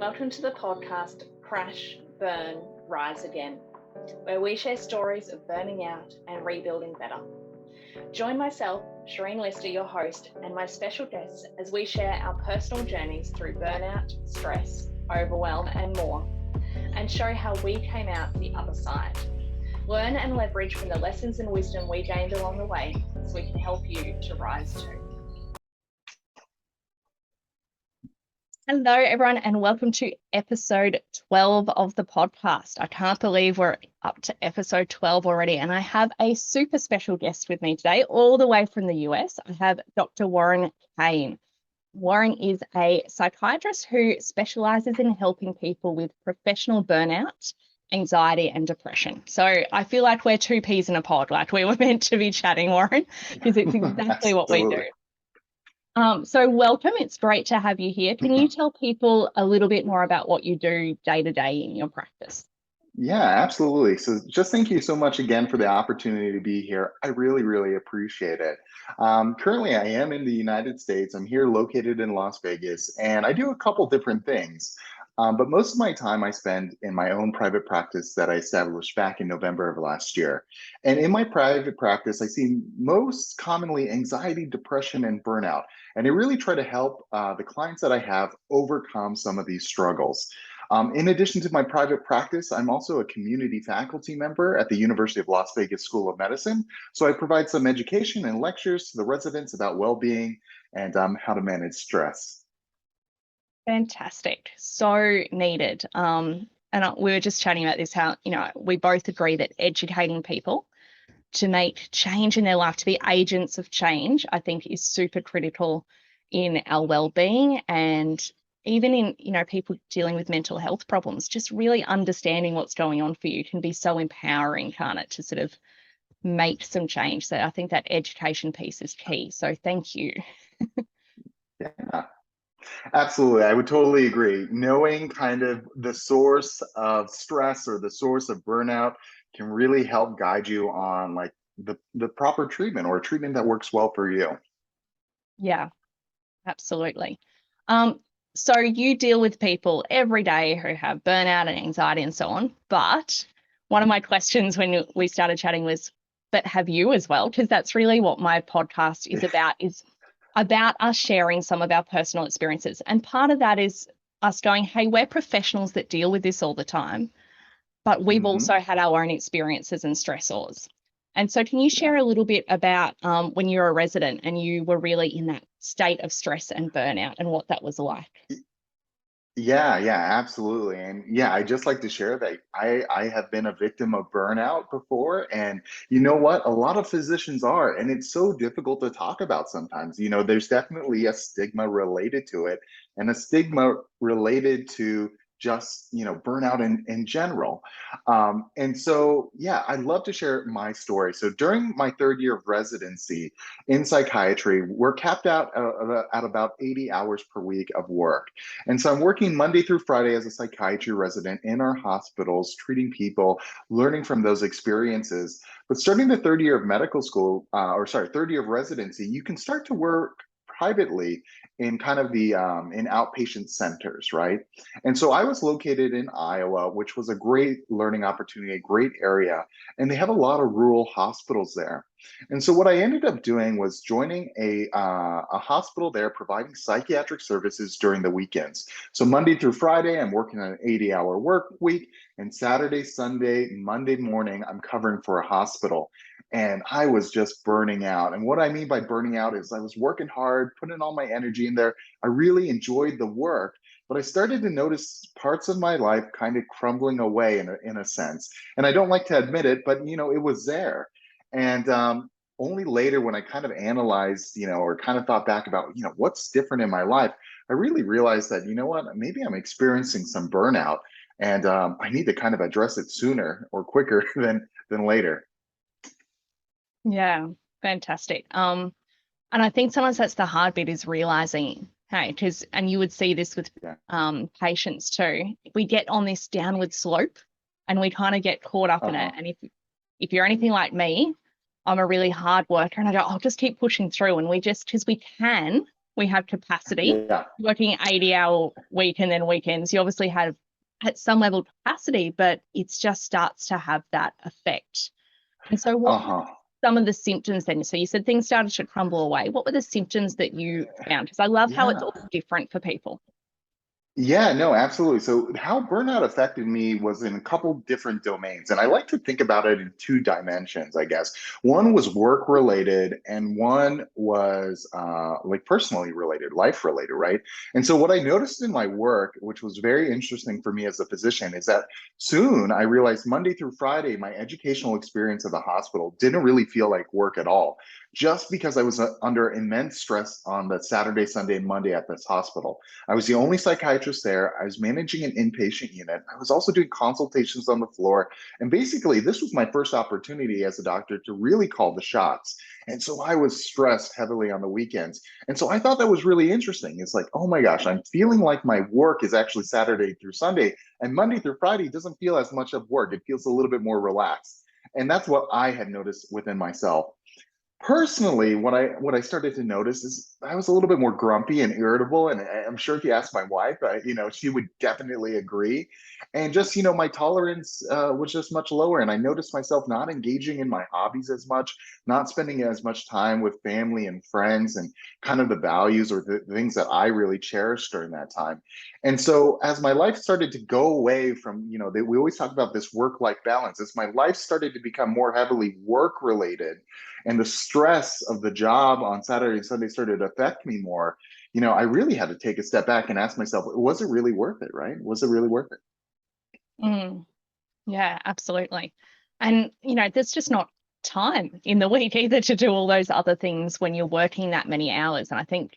Welcome to the podcast Crash, Burn, Rise Again, where we share stories of burning out and rebuilding better. Join myself, Shireen Lister, your host, and my special guests as we share our personal journeys through burnout, stress, overwhelm, and more, and show how we came out the other side. Learn and leverage from the lessons and wisdom we gained along the way so we can help you to rise too. Hello, everyone, and welcome to episode 12 of the podcast. I can't believe we're up to episode 12 already, and I have a super special guest with me today, all the way from the US. I have Dr. Warren Kane. Warren is a psychiatrist who specializes in helping people with professional burnout, anxiety, and depression. So I feel like we're two peas in a pod, like we were meant to be chatting, Warren, because it's exactly what we do. So welcome. It's great to have you here. Can you tell people a little bit more about what you do day to day in your practice? Yeah, absolutely. So just thank you so much again for the opportunity to be here. I really appreciate it. Currently, I am in the United States. I'm here located in Las Vegas, and I do a couple different things. But most of my time I spend in my own private practice that I established back in November of last year. And in my private practice, I see most commonly anxiety, depression, and burnout. And I really try to help the clients that I have overcome some of these struggles. In addition to my private practice, I'm also a community faculty member at the University of Las Vegas School of Medicine. So I provide some education and lectures to the residents about well-being and how to manage stress. Fantastic. So needed. We were just chatting about this, how, we both agree that educating people to make change in their life, to be agents of change, I think is super critical in our well-being, and even in, people dealing with mental health problems. Just really understanding what's going on for you can be so empowering, can't it, to sort of make some change. So I think that education piece is key. So thank you. Yeah. Absolutely. I would totally agree. Knowing kind of the source of stress or the source of burnout can really help guide you on like the proper treatment or treatment that works well for you. Yeah, absolutely. So you deal with people every day who have burnout and anxiety and so on. But one of my questions when we started chatting was, but have you as well? Because that's really what my podcast is about us sharing some of our personal experiences. And part of that is us going, hey, we're professionals that deal with this all the time, but we've also had our own experiences and stressors. And so can you share a little bit about when you're a resident and you were really in that state of stress and burnout and what that was like? Yeah, absolutely. And yeah, I just like to share that I have been a victim of burnout before. And you know what? A lot of physicians are, and it's so difficult to talk about sometimes. There's definitely a stigma related to it and a stigma related to just, burnout in general. And so, yeah, I'd love to share my story. So during my third year of residency in psychiatry, we're capped out at about 80 hours per week of work. And so I'm working Monday through Friday as a psychiatry resident in our hospitals, treating people, learning from those experiences. But starting the third year of medical school, third year of residency, you can start to work privately in kind of the in outpatient centers, right? And so I was located in Iowa, which was a great learning opportunity, a great area, and they have a lot of rural hospitals there. And so what I ended up doing was joining a hospital there, providing psychiatric services during the weekends. So Monday through Friday, I'm working on an 80-hour work week, and Saturday, Sunday, Monday morning, I'm covering for a hospital. And I was just burning out. And what I mean by burning out is I was working hard, putting all my energy in there. I really enjoyed the work, but I started to notice parts of my life kind of crumbling away in a sense. And I don't like to admit it, but it was there. And only later when I kind of analyzed, or kind of thought back about, what's different in my life, I really realized that, maybe I'm experiencing some burnout, and I need to kind of address it sooner or quicker than later. Yeah, fantastic. And I think sometimes that's the hard bit, is realizing, hey, and you would see this with patients too. We get on this downward slope and we kind of get caught up in it. And if you're anything like me, I'm a really hard worker, and I go, I'll just keep pushing through. And because we we have capacity. Yeah. Working 80-hour week and then weekends, you obviously have at some level capacity, but it just starts to have that effect. And so what were some of the symptoms then? So you said things started to crumble away. What were the symptoms that you found? Because I love how it's Yeah. all different for people. Yeah, no, absolutely. So, how burnout affected me was in a couple different domains. And I like to think about it in two dimensions, I guess. One was work related, and one was like personally related, life related, right? And so, what I noticed in my work, which was very interesting for me as a physician, is that soon I realized Monday through Friday, my educational experience at the hospital didn't really feel like work at all, just because I was under immense stress on the Saturday, Sunday, and Monday at this hospital. I was the only psychiatrist there. I was managing an inpatient unit. I was also doing consultations on the floor. And basically, this was my first opportunity as a doctor to really call the shots. And so I was stressed heavily on the weekends. And so I thought that was really interesting. It's like, oh my gosh, I'm feeling like my work is actually Saturday through Sunday. And Monday through Friday doesn't feel as much of work. It feels a little bit more relaxed. And that's what I had noticed within myself. Personally, what I started to notice is I was a little bit more grumpy and irritable, and I'm sure if you ask my wife, she would definitely agree. And just my tolerance was just much lower, and I noticed myself not engaging in my hobbies as much, not spending as much time with family and friends, and kind of the values or the things that I really cherished during that time. And so, as my life started to go away from, we always talk about this work-life balance. As my life started to become more heavily work-related and the stress of the job on Saturday and Sunday started to affect me more, I really had to take a step back and ask myself, was it really worth it, right? Was it really worth it? Mm, yeah, absolutely. And, there's just not time in the week either to do all those other things when you're working that many hours. And I think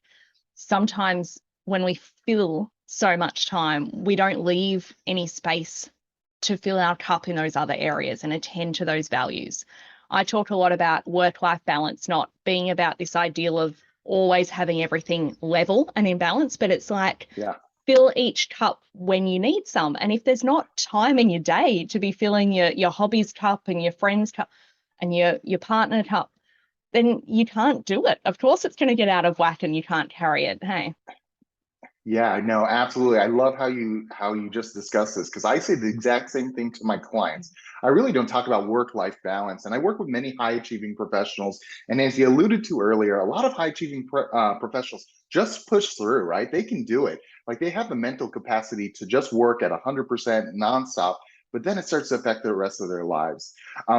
sometimes when we fill so much time, we don't leave any space to fill our cup in those other areas and attend to those values. I talk a lot about work-life balance, not being about this ideal of always having everything level and in balance, but it's like Yeah. fill each cup when you need some. And if there's not time in your day to be filling your hobbies cup and your friends cup and your partner cup, then you can't do it. Of course, it's going to get out of whack and you can't carry it. Hey. Yeah, no, absolutely. I love how you just discussed this because I say the exact same thing to my clients. I really don't talk about work-life balance, and I work with many high-achieving professionals. And as you alluded to earlier, a lot of high-achieving professionals just push through, right? They can do it. Like they have the mental capacity to just work at 100% nonstop, but then it starts to affect the rest of their lives.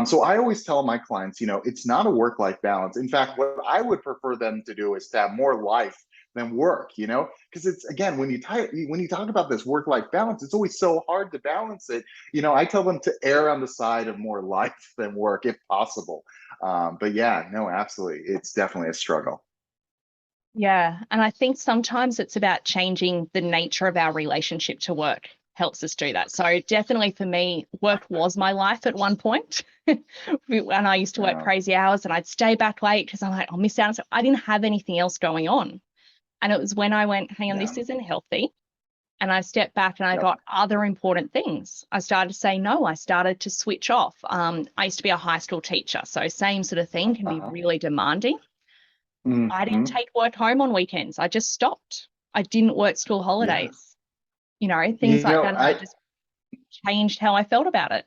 So I always tell my clients, it's not a work-life balance. In fact, what I would prefer them to do is to have more life than work, because it's again when you talk about this work life balance, it's always so hard to balance it. I tell them to err on the side of more life than work if possible. But yeah, no, absolutely, it's definitely a struggle. Yeah. And I think sometimes it's about changing the nature of our relationship to work helps us do that. So definitely for me, work was my life at one point. And I used to work Yeah. crazy hours and I'd stay back late because I'm like, I'll miss out. So I didn't have anything else going on. And it was when I went, hang on, Yeah. this isn't healthy. And I stepped back and I Yep. got other important things. I started to say no. I started to switch off. I used to be a high school teacher. So same sort of thing can be Uh-huh. really demanding. I didn't Hmm. take work home on weekends. I just stopped. I didn't work school Yeah. holidays, things You like know, that. And I I just changed how I felt about it.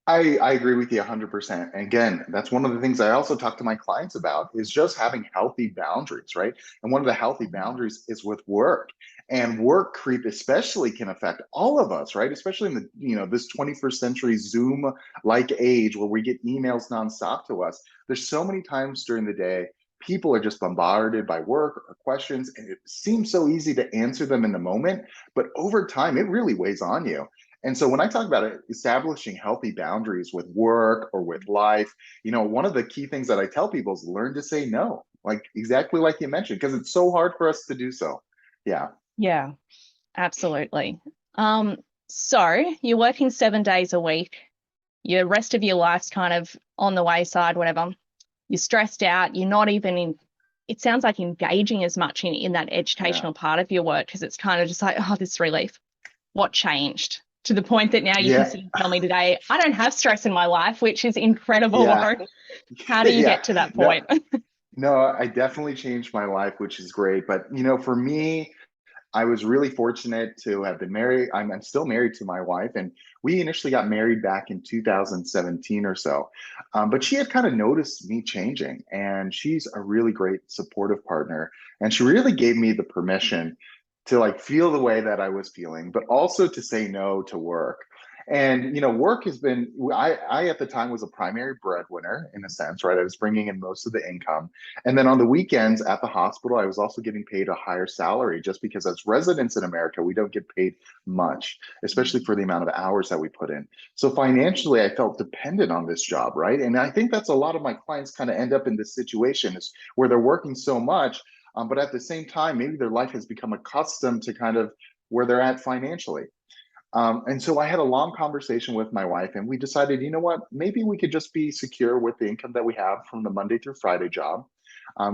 I agree with you 100%. And again, that's one of the things I also talk to my clients about is just having healthy boundaries, right? And one of the healthy Mhm. boundaries is with work. And work creep especially can affect all of us, right? Especially in the, this 21st century Zoom like age where we get emails nonstop to us. There's so many times during the day people are just bombarded by work or questions and it seems so easy to answer them in the moment, but over time it really weighs on you. And so when I talk about it, establishing healthy boundaries with work or with life, one of the key things that I tell people is learn to say no, like exactly like you mentioned, because it's so hard for us to do so. Yeah. Yeah, absolutely. Um, so you're working 7 days a week. Your rest of your life's kind of on the wayside, whatever. You're stressed out. You're not even in, it sounds like engaging as much in that Yeah. educational part of your work because it's kind of just like, oh, this relief. What changed to the point that now you can Yeah. sit and tell me today, I don't have stress in my life, which is incredible, Yeah. Warren. How do you Yeah. get to that No, point? No, I definitely changed my life, which is great. But, for me, I was really fortunate to have been married. I'm still married to my wife, and we initially got married back in 2017 or so. But she had kind of noticed me changing, and she's a really great supportive partner. And she really gave me the permission to like feel the way that I was feeling, but also to say no to work. And work has been. I at the time was a primary breadwinner in a sense, right? I was bringing in most of the income, and then on the weekends at the hospital, I was also getting paid a higher salary just because as residents in America, we don't get paid much, especially for the amount of hours that we put in. So financially, I felt dependent on this job, right? And I think that's a lot of my clients kind of end up in this situation is where they're working so much, but at the same time, maybe their life has become accustomed to kind of where they're at financially. And so I had a long conversation with my wife, and we decided, you know what, maybe we could just be secure with the income that we have from the Monday through Friday job.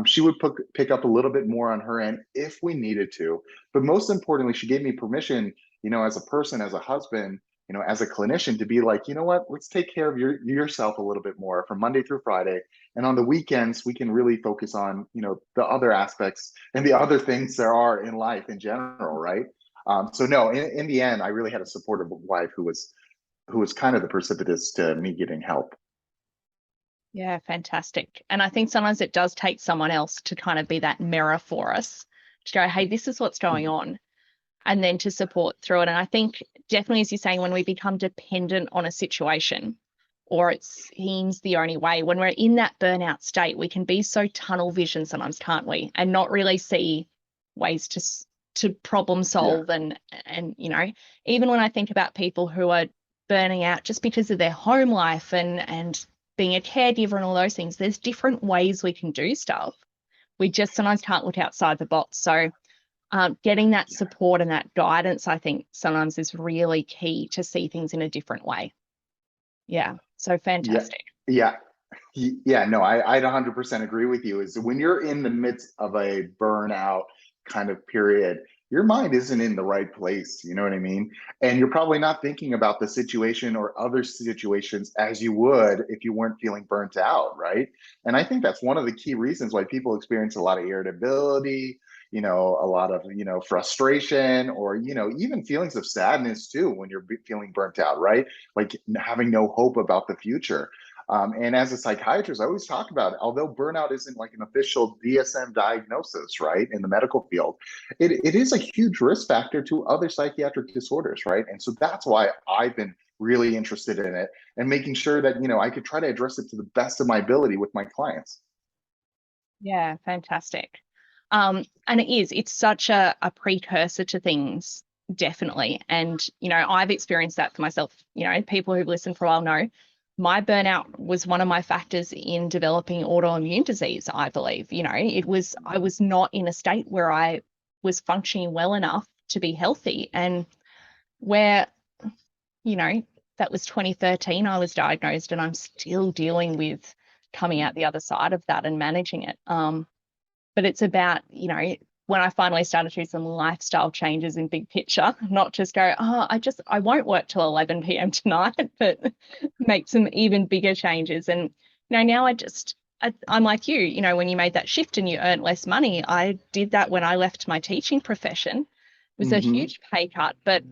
She would pick up a little bit more on her end if we needed to. But most importantly, she gave me permission, as a person, as a husband, as a clinician, to be like, you know what, let's take care of yourself a little bit more from Monday through Friday. And on the weekends, we can really focus on, the other aspects and the other things there are in life in general, right? So no, in the end, I really had a supportive wife who was kind of the precipitous to me getting help. Yeah, fantastic. And I think sometimes it does take someone else to kind of be that mirror for us to go, hey, this is what's going Mhm. on, and then to support through it. And I think definitely, as you're saying, when we become dependent on a situation or it seems the only way, when we're in that burnout state, we can be so tunnel vision sometimes, can't we? And not really see ways to problem Yeah, solve. And even when I think about people who are burning out just because of their home life and being a caregiver and all those things, there's different ways we can do stuff. We just sometimes can't look outside the box. So getting that yeah, support and that guidance, I think sometimes is really key to see things in a different way. Yeah. So yeah, fantastic. yeah. Yeah, no, I'd 100% agree with you. Is when you're in the midst of a burnout kind of period, your mind isn't in the right place. You know what I mean? And you're probably not thinking about the situation or other situations as you would if you weren't feeling burnt out, right? And I think that's one of the key reasons why people experience a lot of irritability, a lot of, frustration or, even feelings of sadness too when you're feeling burnt out, right? Like having no hope about the future. And as a psychiatrist, I always talk about it, although burnout isn't like an official DSM diagnosis, right, in the medical field, it is a huge risk factor to other psychiatric disorders, right? And so that's why I've been really interested in it and making sure that, I could try to address it to the best of my ability with my clients. Yeah, fantastic. And it's such a precursor to things, definitely. And, I've experienced that for myself. People who've listened for a while know my burnout was one of my factors in developing autoimmune disease, I believe. I was not in a state where I was functioning well enough to be healthy. And where, you know, that was 2013, I was diagnosed, and I'm still dealing with coming out the other side of that and managing it. But it's about, when I finally started to do some lifestyle changes in big picture, not just go, oh, I won't work till 11 p.m. tonight, but make some even bigger changes. And, now I'm like you, when you made that shift and you earned less money, I did that when I left my teaching profession. It was a Hmm. huge pay cut, but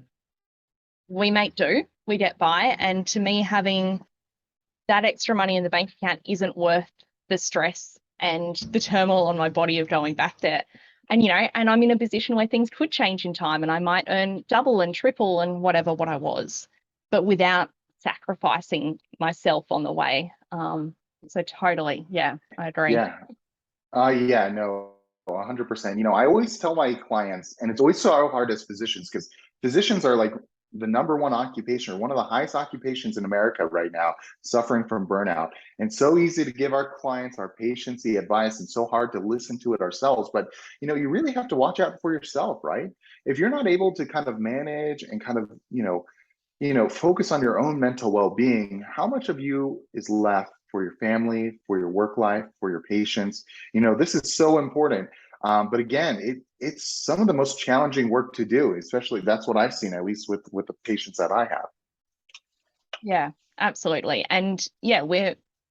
we make do, we get by. And to me, having that extra money in the bank account isn't worth the stress and the turmoil on my body of going back there. And, and I'm in a position where things could change in time and I might earn double and triple and whatever what I was, but without sacrificing myself on the way. So totally, yeah, I agree. Yeah. Yeah, no, 100%. I always tell my clients, and it's always so hard as physicians because physicians are like the number one occupation or one of the highest occupations in America right now, suffering from burnout. And so easy to give our clients, our patients the advice, and so hard to listen to it ourselves. But you really have to watch out for yourself, right? If you're not able to kind of manage and kind of, focus on your own mental well-being, how much of you is left for your family, for your work life, for your patients? This is so important. But again, it's some of the most challenging work to do, especially that's what I've seen, at least with the patients that I have. Yeah, absolutely. And yeah,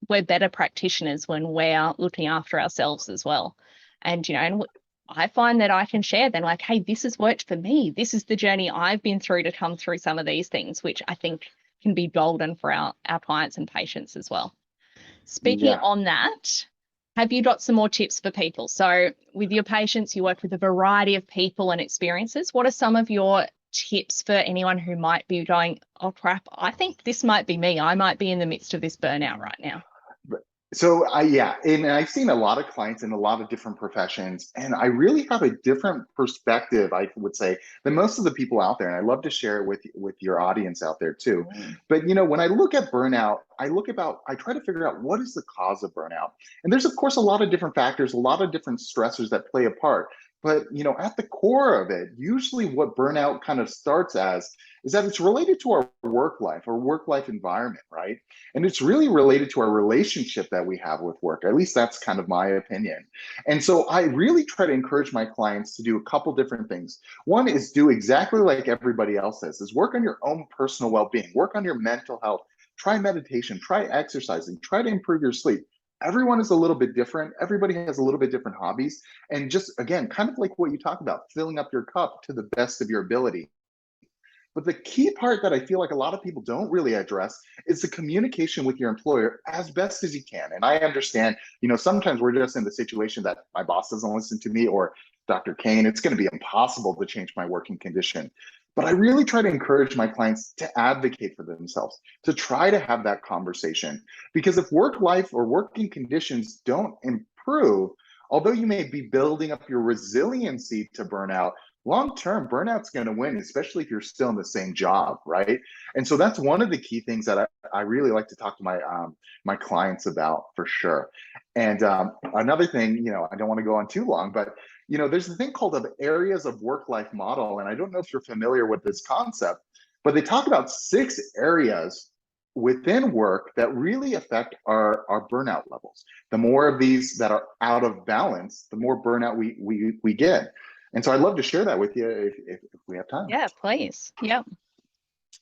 we're better practitioners when we're looking after ourselves as well. And, you know, and I find that I can share then, like, hey, this has worked for me. This is the journey I've been through to come through some of these things, which I think can be golden for our clients and patients as well. Speaking Yeah. on that, have you got some more tips for people? So with your patients, you work with a variety of people and experiences. What are some of your tips for anyone who might be going, oh crap, I think this might be me. I might be in the midst of this burnout right now. So yeah, and I've seen a lot of clients in a lot of different professions, and I really have a different perspective, I would say, than most of the people out there. And I love to share it with your audience out there too. But you know, when I look at burnout, I try to figure out what is the cause of burnout. And there's of course a lot of different factors, a lot of different stressors that play a part. But you know, at the core of it, usually what burnout kind of starts as is that it's related to our work life or work life environment, right? And it's really related to our relationship that we have with work. At least that's kind of my opinion. And so I really try to encourage my clients to do a couple different things. One is do exactly like everybody else says, is work on your own personal well-being, work on your mental health, try meditation, try exercising, try to improve your sleep. Everyone is a little bit different. Everybody has a little bit different hobbies. And just again, kind of like what you talk about, filling up your cup to the best of your ability. But the key part that I feel like a lot of people don't really address is the communication with your employer as best as you can. And I understand, you know, sometimes we're just in the situation that my boss doesn't listen to me or Dr. Kane, it's going to be impossible to change my working condition. But I really try to encourage my clients to advocate for themselves, to try to have that conversation. Because if work life or working conditions don't improve, although you may be building up your resiliency to burnout, long term burnout's going to win, especially if you're still in the same job, right? And so that's one of the key things that I really like to talk to my clients about for sure. And another thing, you know, I don't want to go on too long, but you know, there's a thing called the areas of work life model, and I don't know if you're familiar with this concept, but they talk about 6 areas within work that really affect our burnout levels. The more of these that are out of balance, the more burnout we get. And so I'd love to share that with you if we have time. Yeah, please. Yep.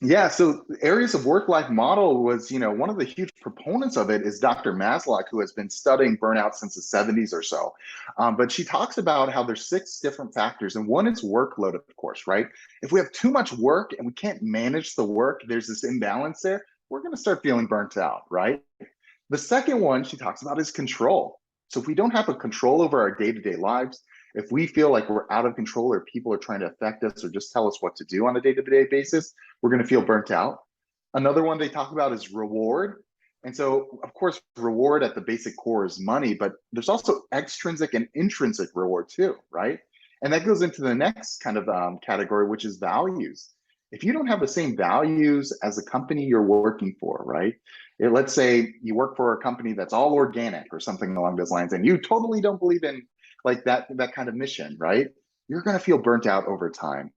Yeah, so areas of work-life model was, you know, one of the huge proponents of it is Dr. Maslow, who has been studying burnout since the 70s or so. But she talks about how there's 6 different factors, and one is workload, of course, right? If we have too much work and we can't manage the work, there's this imbalance there, we're going to start feeling burnt out, right? The second one she talks about is control. So if we don't have a control over our day-to-day lives, if we feel like we're out of control or people are trying to affect us or just tell us what to do on a day-to-day basis, we're going to feel burnt out. Another one they talk about is reward. And so, of course, reward at the basic core is money, but there's also extrinsic and intrinsic reward too, right? And that goes into the next kind of category, which is values. If you don't have the same values as a company you're working for, right? Let's say you work for a company that's all organic or something along those lines, and you totally don't believe in like that kind of mission, right? You're going to feel burnt out over time.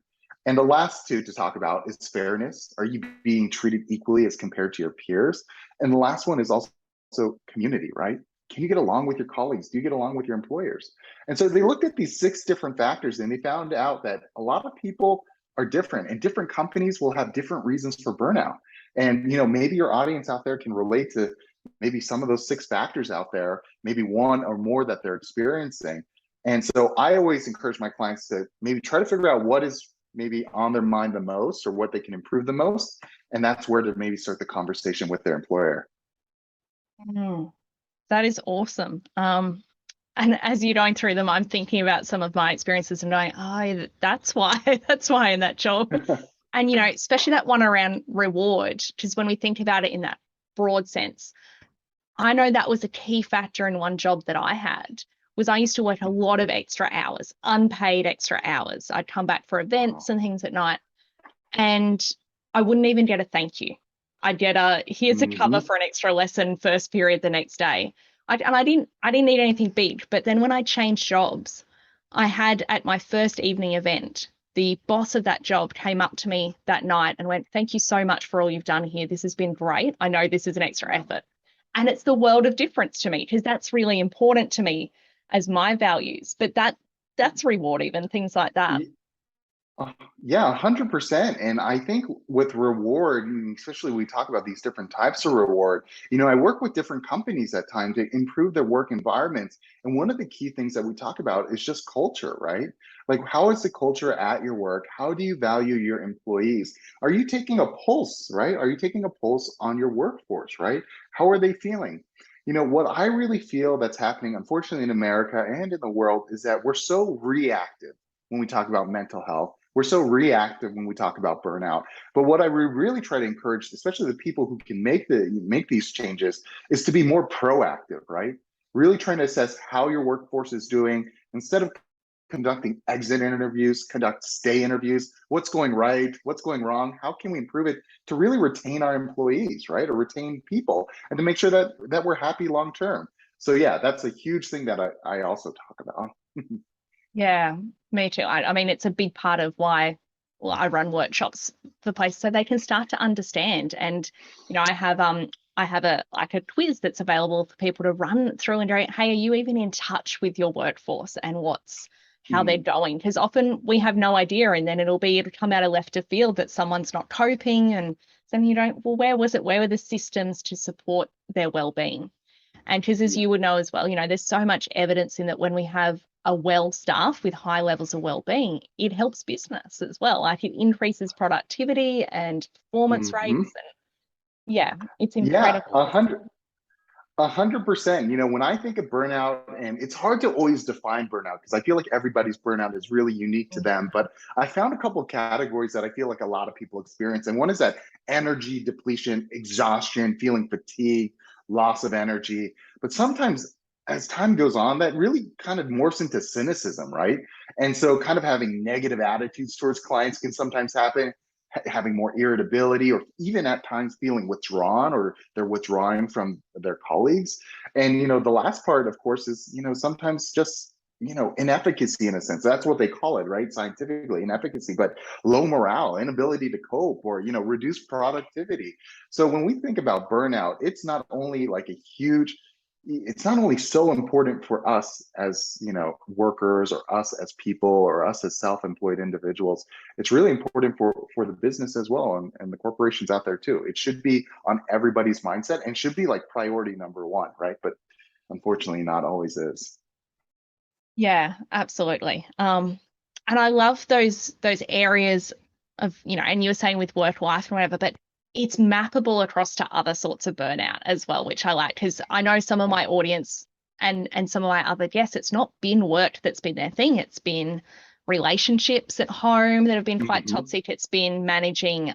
And the last 2 to talk about is fairness. Are you being treated equally as compared to your peers? And the last one is also community, right? Can you get along with your colleagues? Do you get along with your employers? And so they looked at these 6 different factors and they found out that a lot of people are different and different companies will have different reasons for burnout. And you know, maybe your audience out there can relate to maybe some of those 6 factors out there, maybe one or more that they're experiencing. And so I always encourage my clients to maybe try to figure out what is maybe on their mind the most or what they can improve the most. And that's where to maybe start the conversation with their employer. That is awesome. And as you're going through them, I'm thinking about some of my experiences and going, oh, that's why, that's why in that job. And, you know, especially that one around reward, because when we think about it in that broad sense, I know that was a key factor in one job that I had. Was I used to work a lot of extra hours, unpaid extra hours. I'd come back for events and things at night, and I wouldn't even get a thank you. I'd get a, here's a cover for an extra lesson first period the next day. I didn't need anything big. But then when I changed jobs, I had at my first evening event, the boss of that job came up to me that night and went, thank you so much for all you've done here. This has been great. I know this is an extra effort. And it's the world of difference to me because that's really important to me as my values. But that's reward, even things like that. Yeah, 100%. And I think with reward, and especially we talk about these different types of reward, I work with different companies at times to improve their work environments. And one of the key things that we talk about is just culture, right? Like, how is the culture at your work? How do you value your employees? Are you taking a pulse, right? Are you taking a pulse on your workforce, right? How are they feeling? What I really feel that's happening, unfortunately, in America and in the world is that we're so reactive when we talk about mental health. We're so reactive when we talk about burnout. But what I really try to encourage, especially the people who can make these changes, is to be more proactive, right? Really trying to assess how your workforce is doing instead of conducting exit interviews, conduct stay interviews. What's going right? What's going wrong? How can we improve it to really retain our employees, right? Or retain people and to make sure that we're happy long term. So yeah, that's a huge thing that I also talk about. Yeah, me too. I mean, it's a big part of why, well, I run workshops for places so they can start to understand. And, I have a like a quiz that's available for people to run through and go, hey, are you even in touch with your workforce and how they're Mm, going? Because often we have no idea, and then it'll come out of left of field that someone's not coping, and then you don't, well, where was it? Where were the systems to support their well-being? And because, as yeah. you would know as well, there's so much evidence in that when we have a well staff with high levels of well-being, it helps business as well. Like, it increases productivity and performance Hmm. rates. And yeah, it's Yeah, incredible. 100%. When I think of burnout, and it's hard to always define burnout because I feel like everybody's burnout is really unique to them. But I found a couple of categories that I feel like a lot of people experience. And one is that energy depletion, exhaustion, feeling fatigue, loss of energy. But sometimes as time goes on, that really kind of morphs into cynicism, right? And so kind of having negative attitudes towards clients can sometimes happen, having more irritability, or even at times feeling withdrawn, or they're withdrawing from their colleagues. And the last part, of course, is sometimes just inefficacy, in a sense. That's what they call it, right? Scientifically, inefficacy, but low morale, inability to cope, or reduced productivity. So when we think about burnout, it's not only so important for us as workers, or us as people, or us as self-employed individuals. It's really important for the business as well, and the corporations out there too. It should be on everybody's mindset and should be like priority number one, right? But unfortunately not always is. Yeah, absolutely. And I love those areas of, and you were saying with work life and whatever, but it's mappable across to other sorts of burnout as well, which I like, because I know some of Yeah. my audience and some of my other guests, it's not been work that's been their thing. It's been relationships at home that have been quite Hmm. toxic. It's been managing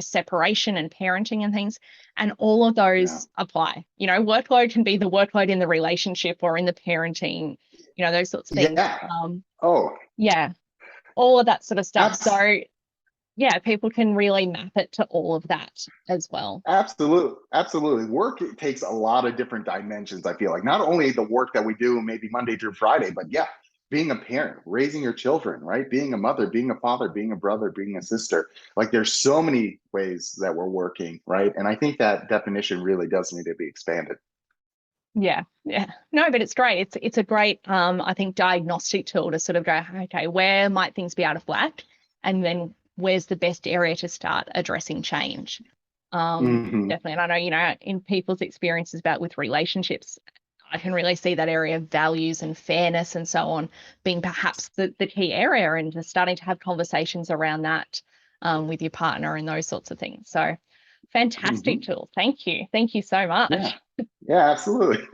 separation and parenting and things. And all of Yeah. those apply. Workload can be the workload in the relationship or in the parenting, those sorts of things. Yeah. Oh, Yeah, all of that sort of stuff. abs- So yeah, people can really map it to all of that as well. absolutely. Absolutely. Work, it takes a lot of different dimensions, I feel like. Not only the work that we do maybe Monday through Friday, but yeah, being a parent, raising your children, right? Being a mother, being a father, being a brother, being a sister. Like, there's so many ways that we're working, right? And I think that definition really does need to be expanded. Yeah, yeah. No, but it's great. It's a great I think diagnostic tool to sort of go, okay, where might things be out of whack? And then where's the best area to start addressing change? Hmm. Definitely. And I know, in people's experiences about with relationships, I can really see that area of values and fairness and so on being perhaps the key area, and just starting to have conversations around that with your partner and those sorts of things. So fantastic Hmm. tool. Thank you. Thank you so Yeah. much. Yeah, absolutely.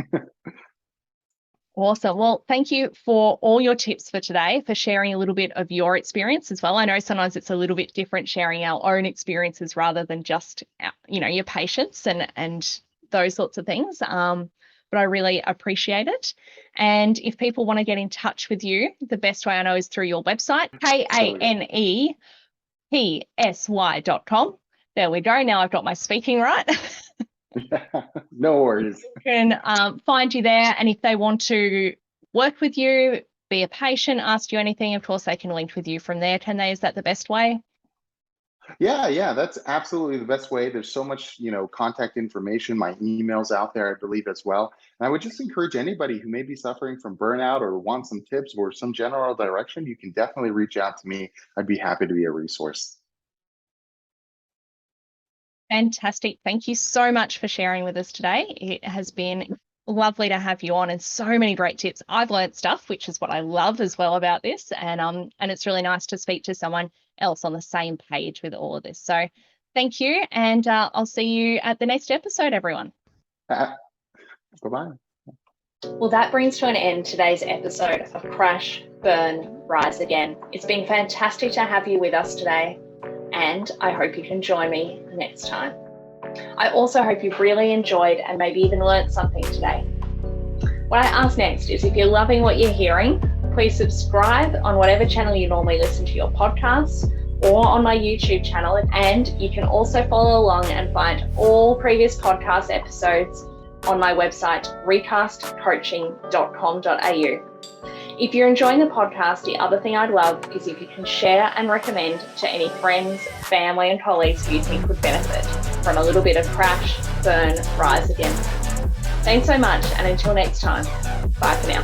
Awesome. Well, thank you for all your tips for today, for sharing a little bit of your experience as well. I know sometimes it's a little bit different sharing our own experiences rather than just, your patients and those sorts of things. But I really appreciate it. And if people want to get in touch with you, the best way I know is through your website, So kanepsy.com. There we go. Now I've got my speaking right. yeah, no worries. Can find you there. And if they want to work with you, be a patient, ask you anything, of course, they can link with you from there. Can they? Is that the best way? Yeah, that's absolutely the best way. There's so much, contact information, my email's out there, I believe, as well. And I would just encourage anybody who may be suffering from burnout or want some tips or some general direction, you can definitely reach out to me. I'd be happy to be a resource. Fantastic. Thank you so much for sharing with us today. It has been lovely to have you on and so many great tips. I've learned stuff, which is what I love as well about this. And it's really nice to speak to someone else on the same page with all of this. So thank you. And I'll see you at the next episode, everyone. Bye-bye. Well, that brings to an end today's episode of Crash, Burn, Rise Again. It's been fantastic to have you with us today, and I hope you can join me next time. I also hope you've really enjoyed and maybe even learnt something today. What I ask next is if you're loving what you're hearing, please subscribe on whatever channel you normally listen to your podcasts or on my YouTube channel. And you can also follow along and find all previous podcast episodes on my website, recastcoaching.com.au. If you're enjoying the podcast, the other thing I'd love is if you can share and recommend to any friends, family, and colleagues who you think would benefit from a little bit of crash, burn, rise again. Thanks so much, and until next time, bye for now.